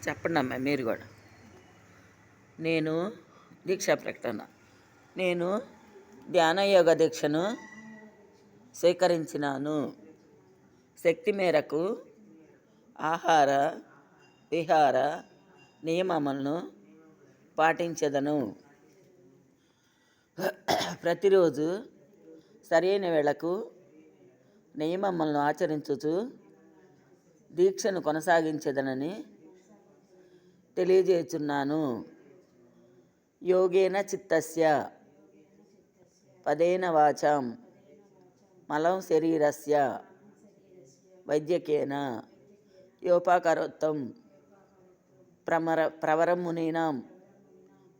చెప్పండి అమ్మాయి మీరు కూడా. నేను దీక్షా ప్రకటన. నేను ధ్యాన యోగ దీక్షను స్వీకరించినాను. శక్తి మేరకు ఆహార విహార నియమములను పాటించదను. ప్రతిరోజు సరైన వేళకు నియమములను ఆచరించుచు దీక్షను కొనసాగించదనని తెలియజేస్తున్నాను. యోగేన చిత్తస్య పదేన వాచాం మలం శరీరస్య వైద్యకేన యోపాకరోత్తం ప్రవరం మునీనాం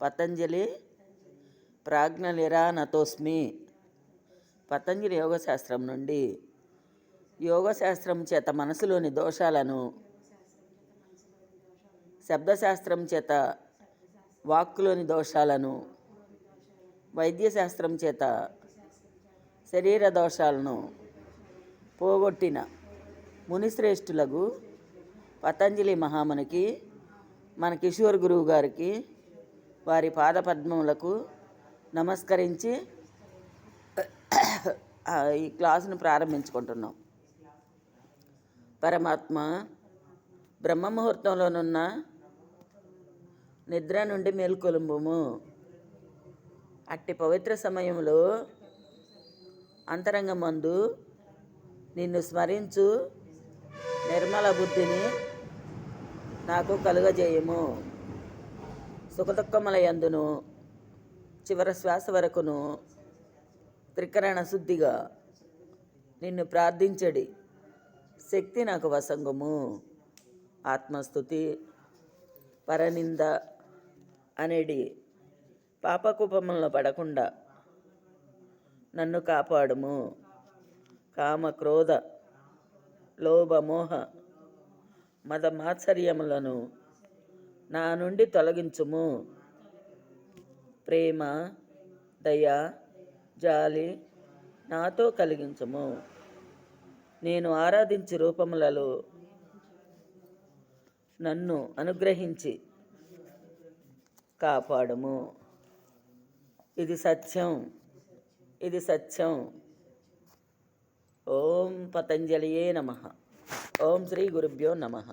పతంజలి ప్రాజ్ఞలిరానతోస్మి. పతంజలి యోగశాస్త్రం నుండి యోగశాస్త్రం చేత మనసులోని దోషాలను, శబ్దశాస్త్రం చేత వాక్కులోని దోషాలను, వైద్యశాస్త్రం చేత శరీర దోషాలను పోగొట్టిన మునిశ్రేష్ఠులకు పతంజలి మహామునికి, మన కిషోర్ గురువు గారికి, వారి పాదపద్మములకు నమస్కరించి ఈ క్లాసును ప్రారంభించుకుంటున్నాం. పరమాత్మ బ్రహ్మముహూర్తంలోనున్న నిద్ర నుండి మేల్కొలుంబుము. అట్టి పవిత్ర సమయంలో అంతరంగమందు నిన్ను స్మరించు నిర్మల బుద్ధిని నాకు కలుగజేయము. సుఖదుఖముల యందును చివరి శ్వాస వరకును త్రికరణ శుద్ధిగా నిన్ను ప్రార్థించడి శక్తి నాకు వసంగము. ఆత్మస్థుతి, పరనింద అనేది పాపకూపములను పడకుండా నన్ను కాపాడుము. కామ క్రోధ లోభ మోహ మద మాత్సర్యములను నా నుండి తొలగించుము. ప్రేమ దయ జాలి నాతో కలిగించుము. నేను ఆరాధించే రూపములలో నన్ను అనుగ్రహించి కాపాడుము. ఇది సత్యం, ఇది సత్యం. ఓం పతంజలియే నమః. ఓం శ్రీ గురుభ్యో నమః.